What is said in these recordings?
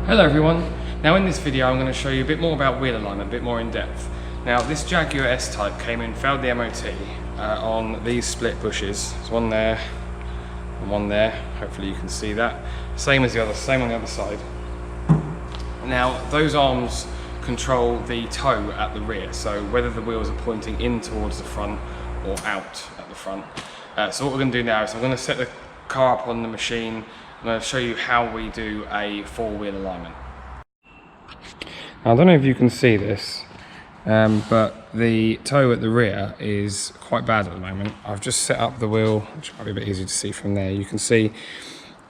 Hello everyone. Now in this video I'm going to show you a bit more about wheel alignment, a bit more in depth. Now this Jaguar S-Type came in, failed the MOT on these split bushes. There's one there and one there. Hopefully you can see that. Same on the other side. Now those arms control the toe at the rear, so whether the wheels are pointing in towards the front or out at the front. So what we're going to do now is I'm going to set the car up on the machine. I'm going to show you how we do a four-wheel alignment. Now, I don't know if you can see this, but the toe at the rear is quite bad at the moment. I've just set up the wheel, which might be a bit easy to see from there. You can see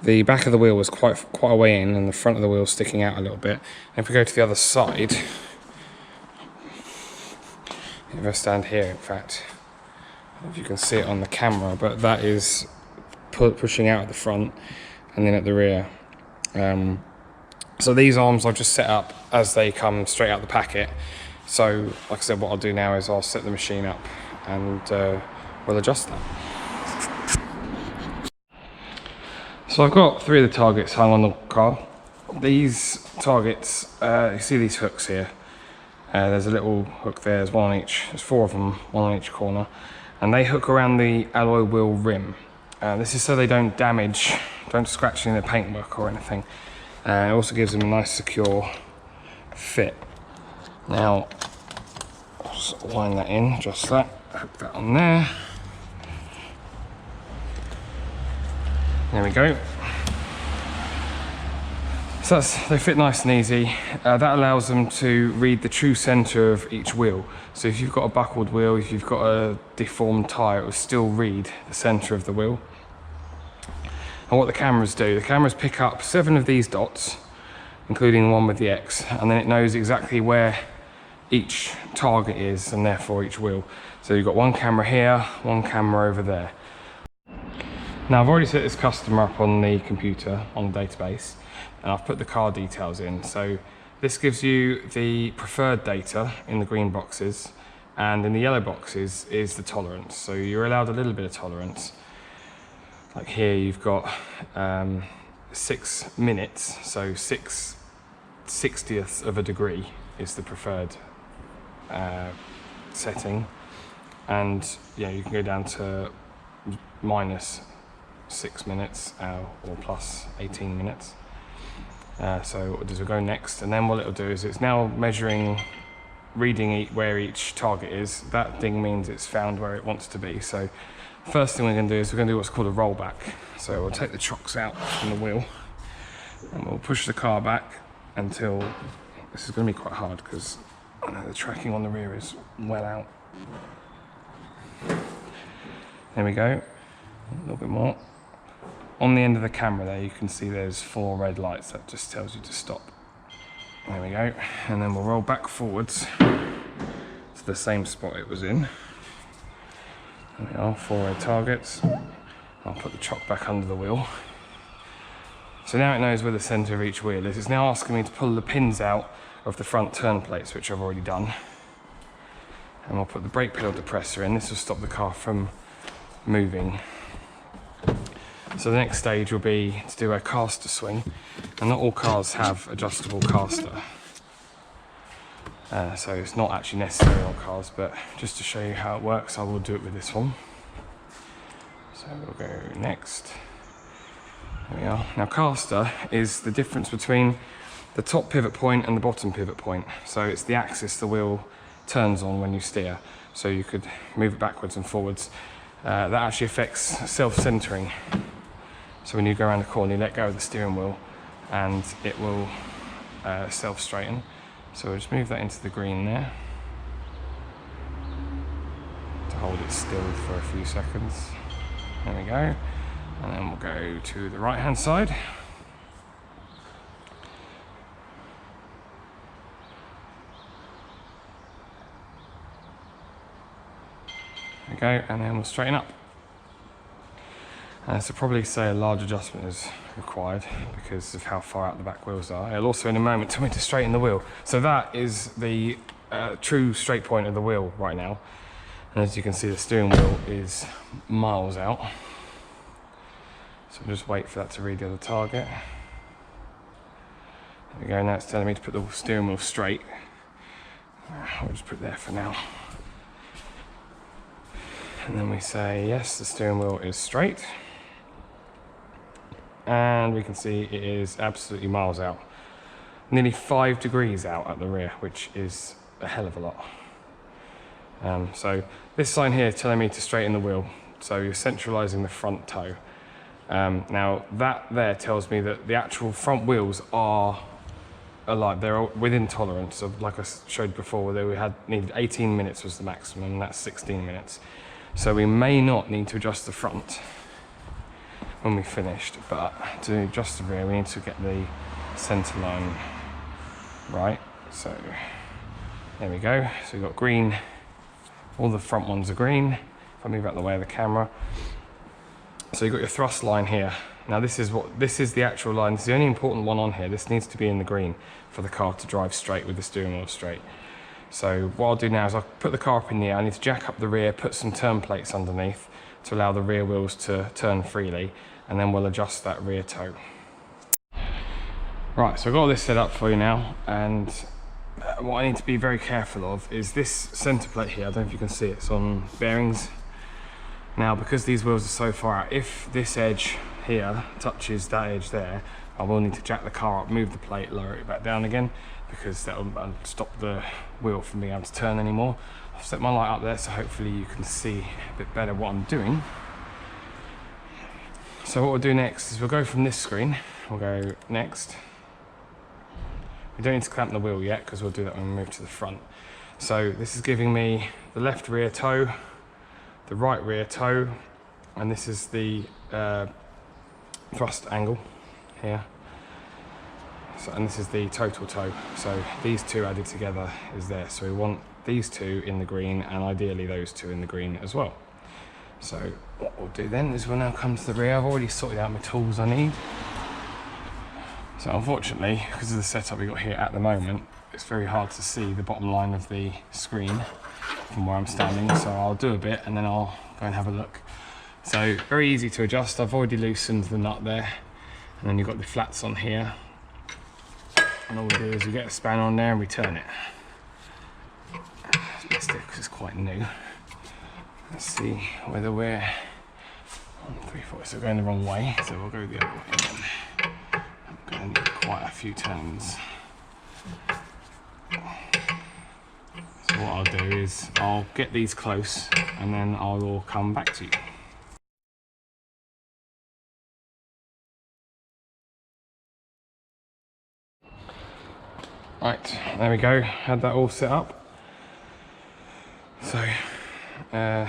the back of the wheel was quite a way in, and the front of the wheel sticking out a little bit. And if we go to the other side, if I stand here, in fact, I don't know if you can see it on the camera, but that is pushing out at the front and then at the rear. So these arms I've just set up as they come straight out the packet. So like I said, what I'll do now is I'll set the machine up and we'll adjust that. So I've got 3 of the targets hung on the car. These targets, you see these hooks here. There's a little hook there, there's 1 on each, there's 4 of them, 1 on each corner. And they hook around the alloy wheel rim. This is so they don't damage, don't scratch any of the paintwork or anything. It also gives them a nice secure fit. Now, I'll just wind that in, just that, hook that on there. There we go. So they fit nice and easy. That allows them to read the true centre of each wheel. So if you've got a buckled wheel, if you've got a deformed tyre, it will still read the centre of the wheel. And what the cameras do, the cameras pick up 7 of these dots, including one with the X, and then it knows exactly where each target is and therefore each wheel. So you've got 1 camera here, 1 camera over there. Now I've already set this customer up on the computer, on the database, and I've put the car details in. So this gives you the preferred data in the green boxes, and in the yellow boxes is the tolerance. So you're allowed a little bit of tolerance. Like here you've got 6 minutes, so 6/60ths of a degree is the preferred setting. And yeah, you can go down to minus 6 minutes or plus 18 minutes. So what we'll do is we'll go next, and then what it'll do is it's now measuring, reading where each target is. That thing means it's found where it wants to be. So first thing we're going to do is we're going to do what's called a rollback. So we'll take the chocks out from the wheel and we'll push the car back until, this is going to be quite hard because I know the tracking on the rear is well out. There we go, a little bit more. On the end of the camera there you can see there's 4 red lights, that just tells you to stop. There we go, and then we'll roll back forwards to the same spot it was in. There we are, 4 red targets. I'll put the chock back under the wheel. So now it knows where the centre of each wheel is. It's now asking me to pull the pins out of the front turn plates, which I've already done. And I'll put the brake pedal depressor in. This will stop the car from moving. So the next stage will be to do a caster swing. And not all cars have adjustable caster. So it's not actually necessary on cars, but just to show you how it works, I will do it with this one. So we'll go next. There we are. Now caster is the difference between the top pivot point and the bottom pivot point. So it's the axis the wheel turns on when you steer. So you could move it backwards and forwards. That actually affects self-centering. So when you go around the corner, you let go of the steering wheel and it will self-straighten. So we'll just move that into the green there to hold it still for a few seconds. There we go. And then we'll go to the right hand side. There we go, and then we'll straighten up. So probably say a large adjustment is required because of how far out the back wheels are. It'll also in a moment tell me to straighten the wheel. So that is the true straight point of the wheel right now. And as you can see, the steering wheel is miles out. So we'll just wait for that to read the other target. There we go, now it's telling me to put the steering wheel straight. I'll just put it there for now. And then we say, yes, the steering wheel is straight. And we can see it is absolutely miles out. Nearly 5 degrees out at the rear, which is a hell of a lot. So this sign here is telling me to straighten the wheel. So you're centralising the front toe. Now that there tells me that the actual front wheels are like they're within tolerance of, like I showed before, where we needed 18 minutes was the maximum, and that's 16 minutes. So we may not need to adjust the front when we finished, but to adjust the rear we need to get the centre line right. So there we go. So we've got green, all the front ones are green. If I move out the way of the camera. So you've got your thrust line here. Now this is the actual line. This is the only important one on here. This needs to be in the green for the car to drive straight with the steering wheel straight. So what I'll do now is I'll put the car up in the air. I need to jack up the rear, put some turn plates underneath to allow the rear wheels to turn freely, and then we'll adjust that rear toe. Right, so I've got all this set up for you now, and what I need to be very careful of is this centre plate here. I don't know if you can see it, it's on bearings. Now, because these wheels are so far out, if this edge here touches that edge there, I will need to jack the car up, move the plate, lower it back down again, because that will stop the wheel from being able to turn anymore. I've set my light up there, so hopefully you can see a bit better what I'm doing. So what we'll do next is we'll go from this screen, we'll go next. We don't need to clamp the wheel yet, because we'll do that when we move to the front. So this is giving me the left rear toe, the right rear toe, and this is the thrust angle here. So, and this is the total toe. So these two added together is there. So we want these two in the green, and ideally those two in the green as well. So what we'll do then is we'll now come to the rear. I've already sorted out my tools I need. So unfortunately, because of the setup we've got here at the moment, it's very hard to see the bottom line of the screen from where I'm standing. So I'll do a bit and then I'll go and have a look. So very easy to adjust. I've already loosened the nut there. And then you've got the flats on here. And all we do is we get a spanner on there and we turn it. It's a bit stiff because it's quite new. Let's see whether we're 1, 3, 4. So we're going the wrong way. So we'll go the other way again. I'm going to need quite a few turns. So what I'll do is I'll get these close and then I will come back to you. Right, there we go, had that all set up. So, yeah,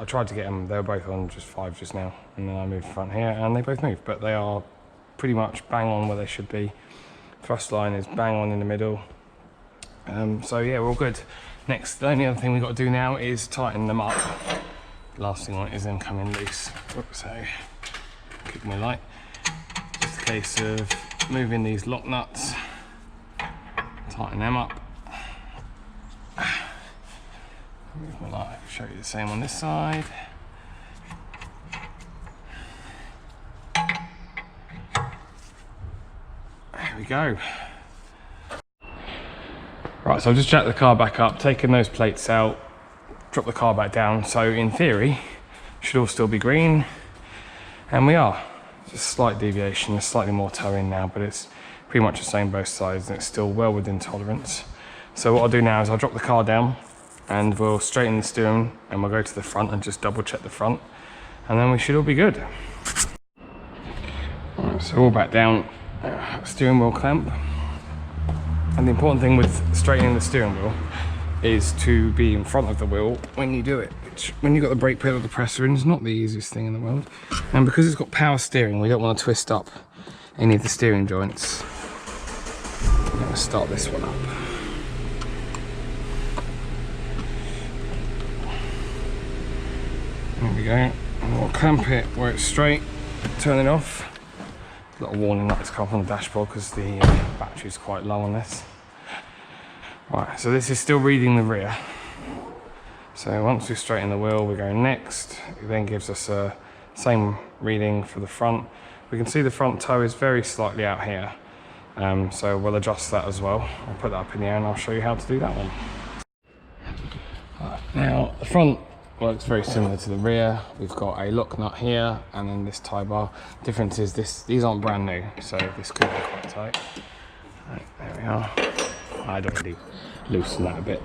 I tried to get them, they were both on just 5 just now, and then I moved the front here, and they both moved, but they are pretty much bang on where they should be. Thrust line is bang on in the middle. So yeah, we're all good. Next, the only other thing we've got to do now is tighten them up. Last thing I want is them coming loose. So, keep my light. Just a case of moving these lock nuts. Tighten them up. Move my light, show you the same on this side. There we go. Right, so I've just jacked the car back up, taken those plates out, dropped the car back down. So in theory, should all still be green, and we are. Just a slight deviation, there's slightly more toe in now, but it's pretty much the same both sides, and it's still well within tolerance. So what I'll do now is I'll drop the car down and we'll straighten the steering and we'll go to the front and just double check the front, and then we should all be good. Right, so all back down, steering wheel clamp. And the important thing with straightening the steering wheel is to be in front of the wheel when you do it, which when you've got the brake pedal depressor in is not the easiest thing in the world. And because it's got power steering, we don't want to twist up any of the steering joints. I'm going to start this one up. There we go. And we'll clamp it where it's straight, turn it off. A little warning light to come up on the dashboard because the battery's quite low on this. Right, so this is still reading the rear. So once we straighten the wheel, we go next. It then gives us a same reading for the front. We can see the front toe is very slightly out here. So we'll adjust that as well. I'll put that up in the air and I'll show you how to do that one. Now the front works very similar to the rear. We've got a lock nut here and then this tie bar. Difference is these aren't brand new, so this could be quite tight. Right, there we are. I'd already loosened that a bit.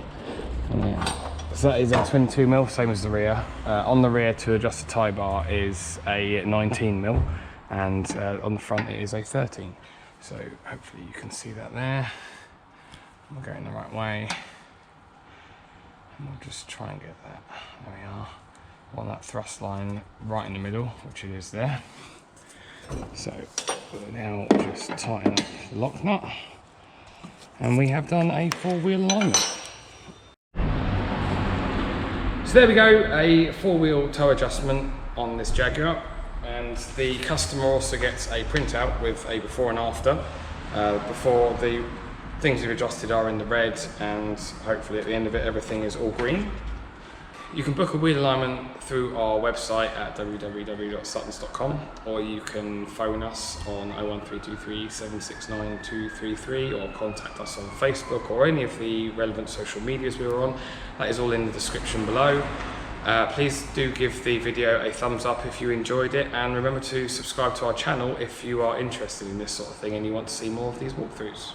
So that is a 22mm, same as the rear. On the rear, to adjust the tie bar is a 19mm, and on the front it is a 13. So hopefully you can see that there. We're going the right way. And we'll just try and get that. There we are. On that thrust line right in the middle, which it is there. So we'll now just tighten up the lock nut. And we have done a 4-wheel alignment. So there we go, a 4-wheel toe adjustment on this Jaguar. And the customer also gets a printout with a before and after. Before the things we've adjusted are in the red, and hopefully at the end of it everything is all green. You can book a wheel alignment through our website at www.suttonz.com, or you can phone us on 01323 769 233, or contact us on Facebook or any of the relevant social medias we were on. That is all in the description below. Please do give the video a thumbs up if you enjoyed it, and remember to subscribe to our channel if you are interested in this sort of thing and you want to see more of these walkthroughs.